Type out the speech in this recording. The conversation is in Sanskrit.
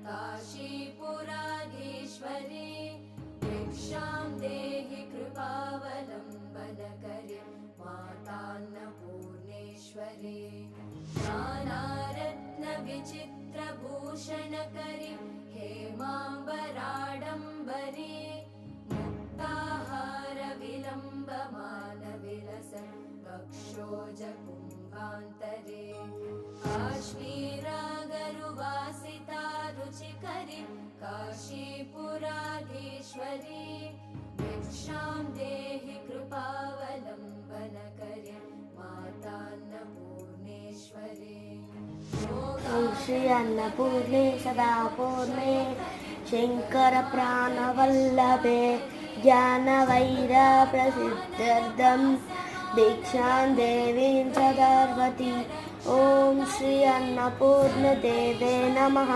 काशीपुराधीश्वरी भिक्षां देहि कृपावलम्बनकरी मातान्नपूर्णेश्वरी नानारत्नविचित्रभूषणकरी हेमाम्बराडम्बरी मुक्ताहारविलम्बमानविलसन् वक्षोजकुम्भान्तरे काश्मीरागरुवासिता रुचिकरी काशीपुराधीश्वरी भिक्षां देहि कृपावलम्बनकरी मातान्नपूर्णेश्वरी ओं श्री अन्नपूर्णे सदा पूर्णे शङ्करप्राणवल्लभे ज्ञानवैराग्यप्रसिद्ध्यर्थं दीक्षां देवीं सदर्वति। ओं श्री अन्नपूर्णदेवे नमः।